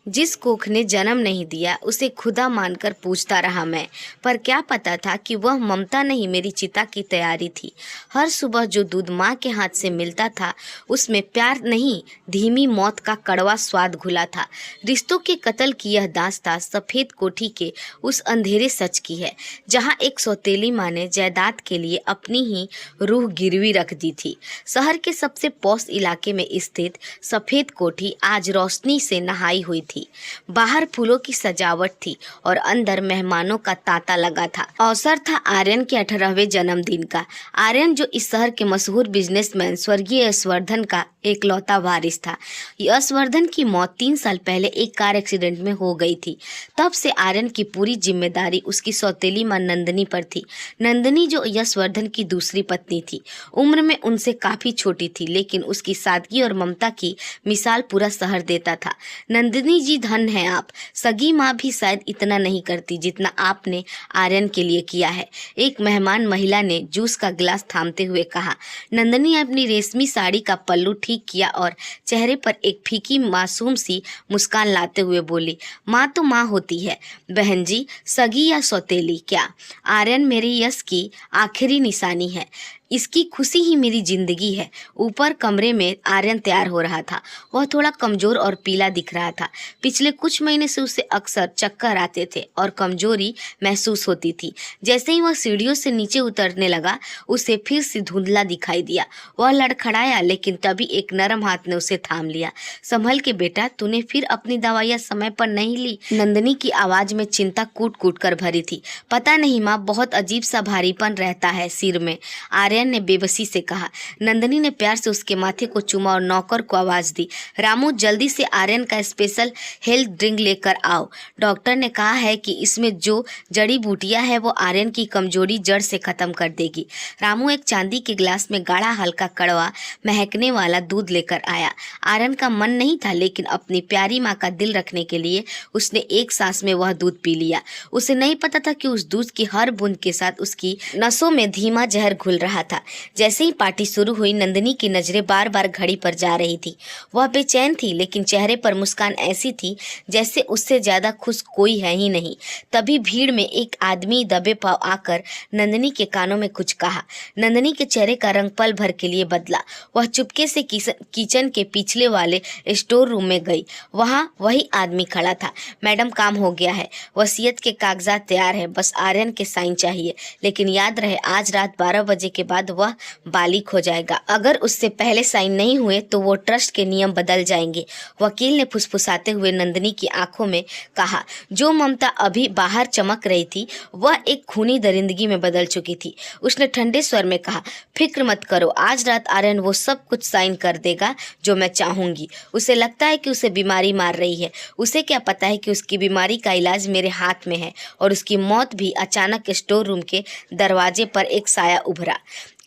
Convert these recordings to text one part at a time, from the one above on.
जिस कोख ने जन्म नहीं दिया उसे खुदा मानकर पूछता रहा मैं, पर क्या पता था कि वह ममता नहीं मेरी चिता की तैयारी थी। हर सुबह जो दूध माँ के हाथ से मिलता था उसमें प्यार नहीं, धीमी मौत का कड़वा स्वाद घुला था। रिश्तों के कत्ल की यह दास्तां सफ़ेद कोठी के उस अंधेरे सच की है जहाँ एक सौतेली माँ ने जायदाद के लिए अपनी ही रूह गिरवी रख दी थी। शहर के सबसे पौष इलाके में स्थित सफ़ेद कोठी आज रोशनी से नहाई हुई थी। बाहर फूलों की सजावट थी और अंदर मेहमानों का तांता लगा था। अवसर था आर्यन के 18वें जन्मदिन का। आर्यन जो इस शहर के मशहूर बिजनेसमैन स्वर्गीय यशवर्धन का एकलौता वारिस था। यशवर्धन की मौत 3 साल पहले एक कार एक्सीडेंट में हो गई थी। तब से आर्यन की पूरी जिम्मेदारी उसकी सौतेली मां नंदनी पर थी। नंदनी जो यशवर्धन की दूसरी पत्नी थी, उम्र में उनसे काफी छोटी थी, लेकिन उसकी सादगी और ममता की मिसाल पूरा शहर देता था। नंदिनी जी, धन है आप। सगी माँ भी शायद इतना नहीं करती जितना आपने आर्यन के लिए किया है, एक मेहमान महिला ने जूस का गिलास थामते हुए कहा। नंदिनी अपनी रेशमी साड़ी का पल्लू ठीक किया और चेहरे पर एक फीकी मासूम सी मुस्कान लाते हुए बोली, माँ तो माँ होती है बहन जी, सगी या सौतेली क्या। आर्यन मेरे यश की आखिरी निशानी है, इसकी खुशी ही मेरी जिंदगी है। ऊपर कमरे में आर्यन तैयार हो रहा था। वह थोड़ा कमजोर और पीला दिख रहा था। पिछले कुछ महीने से उसे अक्सर चक्कर आते थे और कमजोरी महसूस होती थी। जैसे ही वह सीढ़ियों से नीचे उतरने लगा, उसे फिर से धुंधला दिखाई दिया। वह लड़खड़ाया, लेकिन तभी एक नरम हाथ ने उसे थाम लिया। संभल के बेटा, तूने फिर अपनी दवाइयाँ समय पर नहीं ली। नंदनी की आवाज में चिंता कूट कूट कर भरी थी। पता नहीं माँ, बहुत अजीब सा भारीपन रहता है सिर में, आर्यन ने बेबसी से कहा। नंदनी ने प्यार से उसके माथे को चूमा और नौकर को आवाज दी, रामू जल्दी से आर्यन का स्पेशल हेल्थ ड्रिंक लेकर आओ। डॉक्टर ने कहा है कि इसमें जो जड़ी बूटियां है वो आर्यन की कमजोरी जड़ से खत्म कर देगी। रामू एक चांदी के गिलास में गाढ़ा हल्का कड़वा महकने वाला दूध लेकर आया। आर्यन का मन नहीं था, लेकिन अपनी प्यारी माँ का दिल रखने के लिए उसने एक सांस में वह दूध पी लिया। उसे नहीं पता था कि उस दूध की हर बूंद के साथ उसकी नसों में धीमा जहर घुल रहा था। जैसे ही पार्टी शुरू हुई, नंदिनी की नजरें बार बार घड़ी पर जा रही थी। वह बेचैन थी, लेकिन चेहरे पर मुस्कान ऐसी थी जैसे उससे ज्यादा खुश कोई है ही नहीं। तभी भीड़ में एक आदमी दबे पांव आकर नंदिनी के कानों में कुछ कहा। नंदिनी के चेहरे का रंग पल भर के लिए बदला। वह चुपके से किचन के पिछले वाले स्टोर रूम में गई। वहाँ वही आदमी खड़ा था। मैडम, काम हो गया है, वसीयत के कागजात तैयार है, बस आर्यन के साइन चाहिए। लेकिन याद रहे, आज रात 12 बजे के बाद वह बालिग हो जाएगा। अगर उससे पहले साइन नहीं हुए तो वो ट्रस्ट के नियम बदल जाएंगे। वकील ने फुसफुसाते हुए नंदिनी की आंखों में कहा। जो ममता अभी बाहर चमक रही थी, वह एक खूनी दरिंदगी में बदल चुकी थी। उसने ठंडे स्वर में कहा, फिक्र मत करो, आज रात आर्यन वो सब कुछ साइन कर देगा जो मैं चाहूंगी। उसे लगता है कि उसे बीमारी मार रही है। उसे क्या पता है कि उसकी बीमारी का इलाज मेरे हाथ में है। और उसकी मौत भी अचानक स्टोर रूम के दरवाजे पर एक साया उभरा।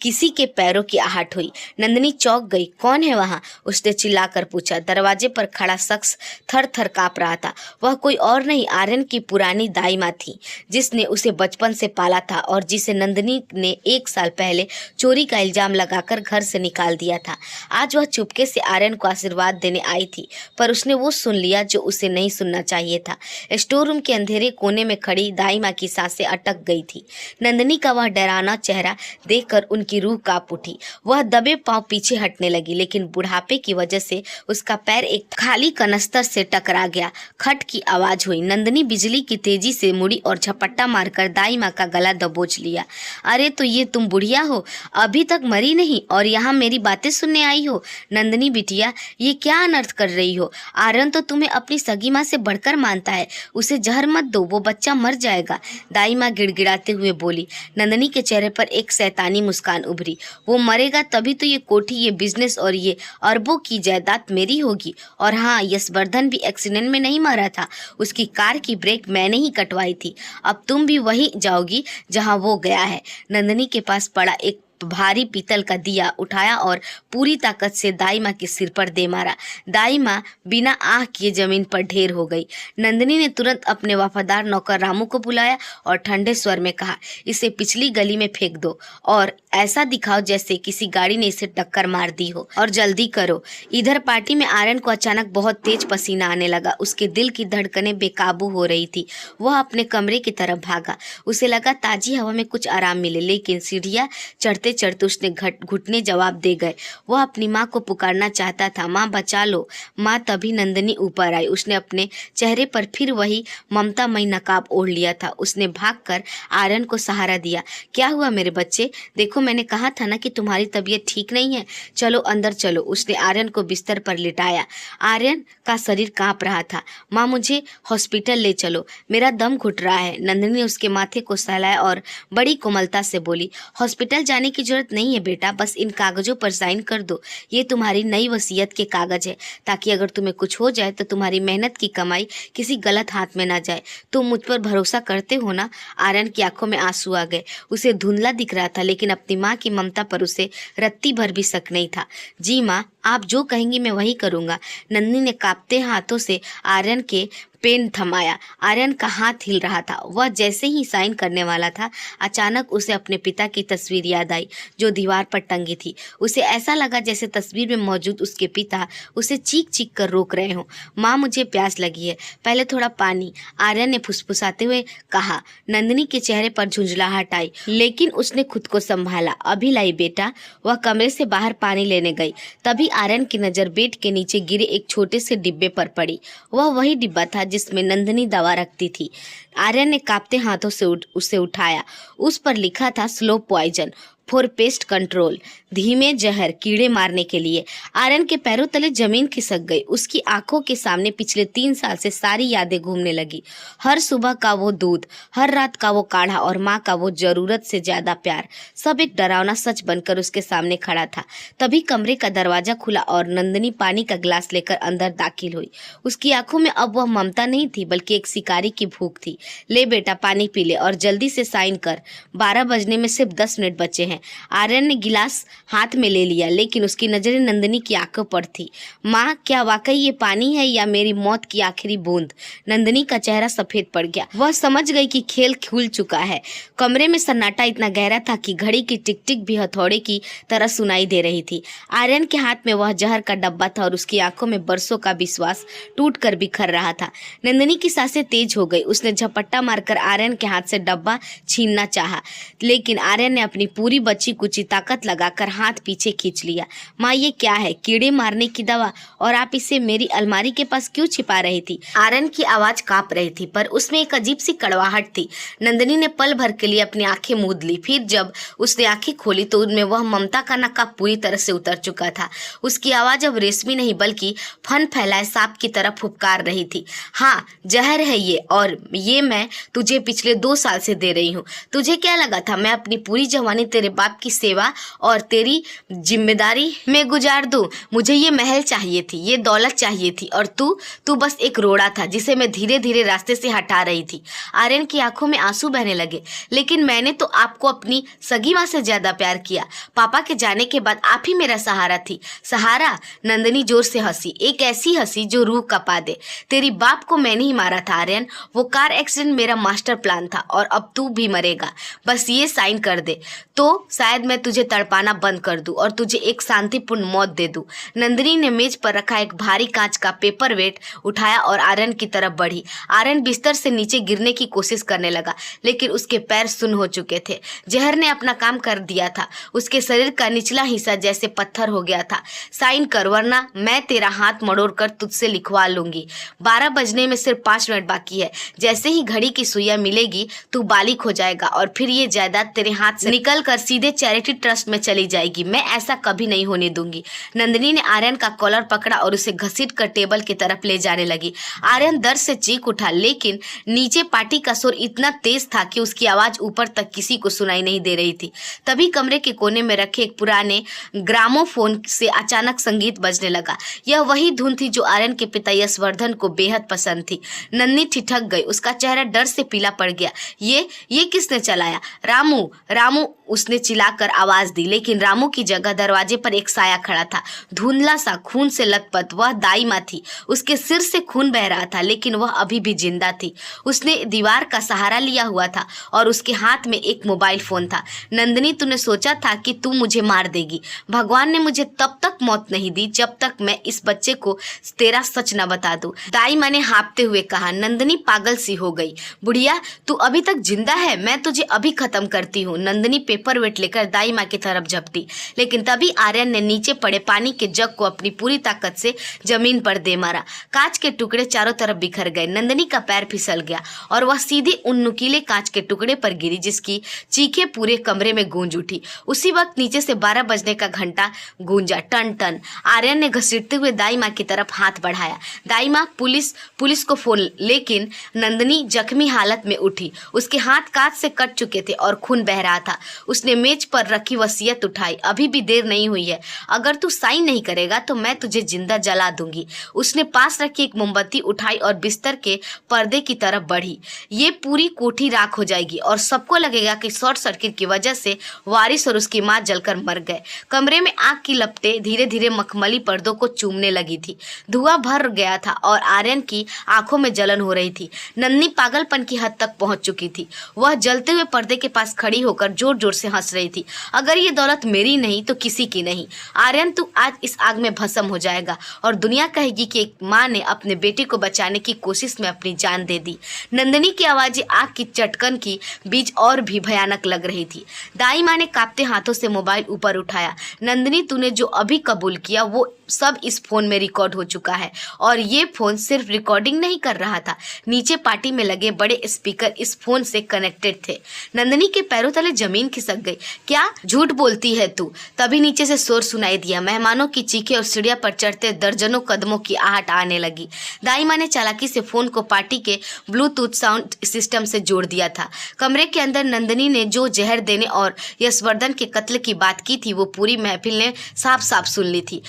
किसी के पैरों की आहट हुई। नंदिनी चौंक गई। कौन है वहाँ? उसने चिल्लाकर पूछा। दरवाजे पर खड़ा शख्स थर थर काँप रहा था। वह कोई और नहीं, आर्यन की पुरानी दाई माँ थी, जिसने उसे बचपन से पाला था और जिसे नंदिनी ने 1 साल पहले चोरी का इल्जाम लगाकर घर से निकाल दिया था। आज वह चुपके से आर्यन को आशीर्वाद देने आई थी, पर उसने वो सुन लिया जो उसे नहीं सुनना चाहिए था। स्टोर रूम के अंधेरे कोने में खड़ी दाई माँ की सांसें अटक गई थी। नंदिनी का वह डरावना चेहरा देखकर की रूह कांप उठी। वह दबे पांव पीछे हटने लगी, लेकिन बुढ़ापे की वजह से उसका पैर एक खाली कनस्तर से टकरा गया। खट की आवाज हुई। नंदिनी बिजली की तेजी से मुड़ी और झपट्टा मारकर दाई माँ का गला दबोच लिया। अरे तो ये तुम बुढ़िया हो, अभी तक मरी नहीं और यहाँ मेरी बातें सुनने आई हो? नंदिनी बिटिया, ये क्या अनर्थ कर रही हो? आर्यन तो तुम्हें अपनी सगी माँ से बढ़कर मानता है, उसे जहर मत दो, वो बच्चा मर जाएगा। दाई माँ गिड़गिड़ाते हुए बोली। नंदिनी के चेहरे पर एक शैतानी मुस्कान उभरी। वो मरेगा तभी तो ये कोठी, ये बिजनेस और ये अरबों की जायदाद मेरी होगी। और हाँ, यशवर्धन भी एक्सीडेंट में नहीं मरा था, उसकी कार की ब्रेक मैंने ही कटवाई थी। अब तुम भी वही जाओगी जहां वो गया है। नंदिनी के पास पड़ा एक भारी पीतल का दिया उठाया और पूरी ताकत से दाई माँ के सिर पर दे मारा। दाई माँ बिना आह किए जमीन पर ढेर हो गई। नंदिनी ने तुरंत अपने वफादार नौकर रामू को बुलाया और ठंडे स्वर में कहा, इसे पिछली गली में फेंक दो और ऐसा दिखाओ जैसे किसी गाड़ी ने इसे टक्कर मार दी हो, और जल्दी करो। इधर पार्टी में आर्यन को अचानक बहुत तेज पसीना आने लगा। उसके दिल की धड़कनें बेकाबू हो रही थी। वह अपने कमरे की तरफ भागा। उसे लगा ताजी हवा में कुछ आराम मिले, लेकिन सीढ़ियां चढ़ते चढ़ते उसने घुटने जवाब दे गए। वह अपनी माँ को पुकारना चाहता था, माँ बचा लो माँ। तभी नंदिनी ऊपर आई। उसने अपने चेहरे पर फिर वही ममतामयी नकाब ओढ़ लिया था। उसने भागकर आर्यन को सहारा दिया। क्या हुआ मेरे बच्चे? देखो मैंने कहा था ना कि तुम्हारी तबीयत ठीक नहीं है। चलो अंदर चलो। उसने आर्यन को बिस्तर पर लिटाया। आर्यन का शरीर कांप रहा था। माँ मुझे हॉस्पिटल ले चलो, मेरा दम घुट रहा है। नंदिनी ने उसके माथे को सहलाया और बड़ी कोमलता से बोली, हॉस्पिटल जाने की जरूरत नहीं है बेटा, बस इन कागजों पर साइन कर दो। ये तुम्हारी नई वसीयत के कागज है, ताकि अगर तुम्हें कुछ हो जाए तो तुम्हारी मेहनत की कमाई किसी गलत हाथ में ना जाए। तुम मुझ पर भरोसा करते हो ना? आर्यन की आंखों में आंसू आ गए। उसे धुंधला दिख रहा था, लेकिन अपनी माँ की ममता पर उसे रत्ती भर भी शक नहीं था। जी माँ, आप जो कहेंगी मैं वही करूँगा। नंदिनी ने कांपते हाथों से आर्यन के पेन थमाया। आर्यन का हाथ हिल रहा था। वह जैसे ही साइन करने वाला था, अचानक उसे अपने पिता की तस्वीर याद आई जो दीवार पर टंगी थी। उसे ऐसा लगा जैसे तस्वीर में मौजूद उसके पिता उसे चीख चीख कर रोक रहे हों। माँ मुझे प्यास लगी है, पहले थोड़ा पानी, आर्यन ने फुसफुसाते हुए कहा। नंदिनी के चेहरे पर झुंझलाहट आई, लेकिन उसने खुद को संभाला। अभी लाई बेटा। वह कमरे से बाहर पानी लेने गई। तभी आर्यन की नज़र बेड के नीचे गिरे एक छोटे से डिब्बे पर पड़ी। वह वही डिब्बा था जिसमें नंदिनी दवा रखती थी। आर्यन ने कांपते हाथों से उसे उठाया। उस पर लिखा था slow poison for pest control, धीमे जहर कीड़े मारने के लिए। आर्यन के पैरों तले जमीन खिसक गई। उसकी आंखों के सामने पिछले 3 साल से सारी यादें घूमने लगी। हर सुबह का वो दूध, हर रात का वो काढ़ा और माँ का वो जरूरत से ज्यादा प्यार, सब एक डरावना सच बनकर उसके सामने खड़ा था। तभी कमरे का दरवाजा खुला और नंदिनी पानी का गिलास लेकर अंदर दाखिल हुई। उसकी आंखों में अब वह ममता नहीं थी, बल्कि एक शिकारी की भूख थी। ले बेटा, पानी पी ले और जल्दी से साइन कर। 12 बजने में सिर्फ 10 मिनट बचे हैं। आर्यन ने गिलास हाथ में ले लिया, लेकिन उसकी नजरें नंदिनी की आंखों पर थी। माँ, क्या वाकई ये पानी है या मेरी मौत की आखिरी बूंद? नंदिनी का चेहरा सफेद पड़ गया। वह समझ गई कि खेल खुल चुका है। कमरे में सन्नाटा इतना गहरा था कि घड़ी की टिक टिक भी हथौड़े की तरह सुनाई दे रही थी। आर्यन के हाथ में वह जहर का डब्बा था और उसकी आंखों में बरसों का विश्वास टूट कर बिखर रहा था। नंदिनी की सांसें तेज हो गई। उसने झपट्टा मारकर आर्यन के हाथ से डब्बा छीनना चाहा, लेकिन आर्यन ने अपनी पूरी बची कुची ताकत लगाकर हाथ पीछे खींच लिया। माँ, ये क्या है? कीड़े मारने की दवा? और आप इसे मेरी अलमारी के पास क्यों छिपा रही थी? आर्यन की आवाज कांप रही थी, पर उसमें एक अजीब सी कड़वाहट थी। नंदिनी ने पल भर के लिए अपनी आंखें मूंद ली। फिर जब उसने आंखें खोली तो उनमें वह ममता का नकाब पूरी तरह से उतर चुका था। उसकी आवाज अब रेशमी नहीं बल्कि फन फैलाए सांप की तरह फुफकार रही थी। हाँ, जहर है ये, और ये मैं तुझे पिछले 2 साल से दे रही हूँ। तुझे क्या लगा था मैं अपनी पूरी जवानी तेरे बाप की सेवा और तेरी जिम्मेदारी में गुजार दूं? मुझे ये महल चाहिए थी, ये दौलत चाहिए थी, और तू बस एक रोड़ा था जिसे मैं धीरे धीरे रास्ते से हटा रही थी। आर्यन की आंखों में आंसू बहने लगे। लेकिन मैंने तो आपको अपनी सगी माँ से ज्यादा प्यार किया। पापा के जाने के बाद आप ही मेरा सहारा थी। सहारा? नंदिनी जोर से हंसी, एक ऐसी हंसी जो रूह कपा दे। तेरी बाप को मैंने ही मारा था आर्यन। वो कार एक्सीडेंट मेरा मास्टर प्लान था, और अब तू भी मरेगा। बस ये साइन कर दे तो शायद मैं तुझे तड़पाना बंद कर दूं और तुझे एक शांतिपूर्ण मौत दे दूं। नंदिनी ने मेज पर रखा एक भारी कांच का पेपर वेट उठाया और आर्यन की तरफ बढ़ी। आर्यन बिस्तर से नीचे गिरने की कोशिश करने लगा, लेकिन उसके पैर सुन्न हो चुके थे। जहर ने अपना काम कर दिया था। उसके शरीर का निचला हिस्सा जैसे पत्थर हो गया था। साइन कर, वरना मैं तेरा हाथ मड़ोड़कर तुझसे लिखवा लूंगी। 12 बजने में सिर्फ 5 मिनट बाकी है। जैसे ही घड़ी की सुइयां मिलेगी तू बालिग हो जाएगा, और फिर ये जायदाद तेरे हाथ से निकल कर सीधे चैरिटी ट्रस्ट में चली जाएगी। मैं ऐसा कभी नहीं होने दूंगी। नंदिनी ने आर्यन का कॉलर पकड़ा और उसे घसीट कर टेबल की तरफ ले जाने लगी। आर्यन दर्द से चीख उठा, लेकिन नीचे पार्टी का शोर इतना तेज था कि उसकी आवाज ऊपर तक किसी को सुनाई नहीं दे रही थी। तभी कमरे के कोने में रखे एक पुराने ग्रामोफोन से अचानक संगीत बजने लगा। यह वही धुन थी जो आर्यन के पिता यशवर्धन को बेहद पसंद थी। नंदिनी ठिठक गई। उसका चेहरा डर से पीला पड़ गया। ये किसने चलाया? रामू, उसने उसने चिल्लाकर आवाज दी, लेकिन रामू की जगह दरवाजे पर एक साया खड़ा था, धुंधला सा, खून से लथपथ। वह दाई माँ थी। उसके सिर से खून बह रहा था, लेकिन वह अभी भी जिंदा थी। उसने दीवार का सहारा लिया हुआ था और उसके हाथ में एक मोबाइल फोन था। नंदिनी, तूने सोचा था कि तू मुझे मार देगी। भगवान ने मुझे तब तक मौत नहीं दी जब तक मैं इस बच्चे को तेरा सच न बता दूं। दाई माँ ने हाँफते हुए कहा। नंदिनी पागल सी हो गई। बुढ़िया, तू अभी तक जिंदा है? मैं तुझे अभी खत्म करती हूँ। नंदिनी पेपर वेट लेकर दाई माँ की तरफ झपटी, लेकिन तभी आर्यन ने नीचे पड़े पानी के जग को अपनी पूरी ताकत से जमीन पर दे मारा। कांच के टुकड़े चारों तरफ बिखर गए। नंदिनी का पैर फिसल गया और वह सीधे उन नुकीले कांच के टुकड़े पर गिरी, जिसकी चीखें पूरे कमरे में गूंज उठी। उसी वक्त नीचे से 12 बजने का घंटा गूंजा, टन टन। आर्यन ने घसीटते हुए दाई माँ की तरफ हाथ बढ़ाया। दाई माँ, पुलिस को फोन। लेकिन नंदिनी जख्मी हालत में उठी। उसके हाथ कांच से कट चुके थे और खून बह रहा था। उसने मेज पर रखी वसीयत उठाई। अभी भी देर नहीं हुई है। अगर तू साइन नहीं करेगा तो मैं तुझे जिंदा जला दूंगी। उसने पास रखी एक मोमबत्ती उठाई और बिस्तर के पर्दे की तरफ बढ़ी। ये पूरी कोठी राख हो जाएगी और सबको लगेगा कि शॉर्ट सर्किट की वजह से वारिस और उसकी माँ जलकर मर गए। कमरे में आग की लपटें धीरे धीरे मखमली पर्दों को चूमने लगी थी। धुआं भर गया था और आर्यन की आंखों में जलन हो रही थी। नन्नी पागलपन की हद तक पहुंच चुकी थी। वह जलते हुए पर्दे के पास खड़ी होकर जोर जोर से हंस रही थी। अगर ये दौलत मेरी नहीं तो किसी की नहीं। आर्यन, तू आज इस आग में भस्म हो जाएगा और दुनिया कहेगी कि एक माँ ने अपने बेटे को बचाने की कोशिश में अपनी जान दे दी। नंदिनी की आवाज़ें आग की चटकन की बीच और भी भयानक लग रही थी। दाई माँ ने कांपते हाथों से मोबाइल ऊपर उठाया। नंदिनी, तूने जो अभी कबूल किया वो सब इस फोन में रिकॉर्ड हो चुका है। और ये फोन सिर्फ रिकॉर्डिंग नहीं कर रहा था, नीचे पार्टी में लगे बड़े स्पीकर इस फोन से कनेक्टेड थे। नंदिनी के पैरों तले जमीन खिसक गई। क्या झूठ बोलती है तू? तभी नीचे से शोर सुनाई दिया। मेहमानों की चीखें और सीढ़ियां पर चढ़ते दर्जनों कदमों की आहट आने लगी। दाई माँ ने चालाकी से फोन को पार्टी के ब्लूटूथ साउंड सिस्टम से जोड़ दिया था। कमरे के अंदर नंदिनी ने जो जहर देने और यशवर्धन के कत्ल की बात की थी वो पूरी महफिल ने साफ साफ सुन ली थी।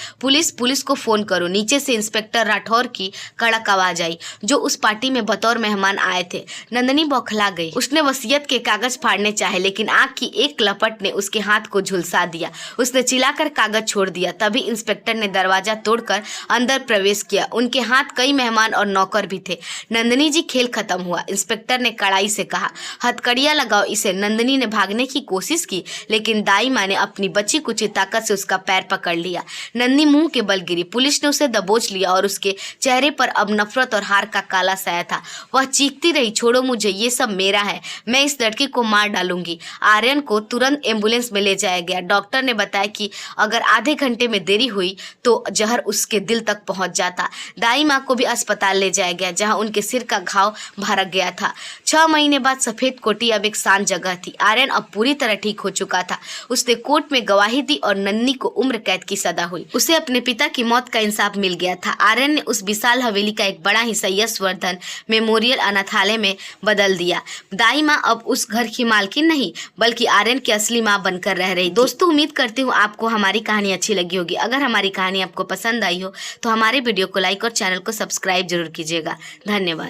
पुलिस को फोन करो। नीचे से इंस्पेक्टर राठौर की कड़क आवाज आई, जो उस पार्टी में बतौर मेहमान आए थे। नंदिनी बौखला गई। उसने वसीयत के कागज फाड़ने चाहे, लेकिन आग की एक लपट ने उसके हाथ को झुलसा दिया। उसने चिल्लाकर कागज छोड़ दिया। तभी इंस्पेक्टर ने दरवाजा तोड़कर अंदर प्रवेश किया। उनके हाथ कई मेहमान और नौकर भी थे। नंदिनी जी, खेल खत्म हुआ, इंस्पेक्टर ने कड़ाई से कहा। हथकड़ियां लगाओ इसे। नंदिनी ने भागने की कोशिश की, लेकिन दाई माँ ने अपनी बची कुची ताकत से उसका पैर पकड़ लिया। नंदिनी मुंह के बल गिरी। पुलिस ने उसे दबोच लिया और उसके चेहरे पर अब नफरत और हार का काला साया था। वह चीखती रही, छोड़ो मुझे, ये सब मेरा है, मैं इस लड़की को मार डालूंगी। आर्यन को तुरंत एम्बुलेंस में ले जाया गया। डॉक्टर ने बताया कि अगर आधे घंटे में देरी हुई तो जहर उसके दिल तक पहुंच जाता। दाई माँ को भी अस्पताल ले जाया गया, जहां उनके सिर का घाव भरक गया था। 6 महीने बाद सफेद कोठी अब एक शांत जगह थी। आर्यन अब पूरी तरह ठीक हो चुका था। उसने कोर्ट में गवाही दी और नन्नी को उम्र कैद की सजा हुई। उसे अपने पिता की मौत का इंसाफ मिल गया था। आर्यन ने उस विशाल हवेली का एक बड़ा हिस्सा यशवर्धन मेमोरियल अनाथालय में बदल दिया। दाई माँ अब उस घर की मालकिन नहीं, बल्कि आर्यन की असली माँ बनकर रह रही। दोस्तों, उम्मीद करती हूँ आपको हमारी कहानी अच्छी लगी होगी। अगर हमारी कहानी आपको पसंद आई हो तो हमारे वीडियो को लाइक और चैनल को सब्सक्राइब जरूर कीजिएगा। धन्यवाद।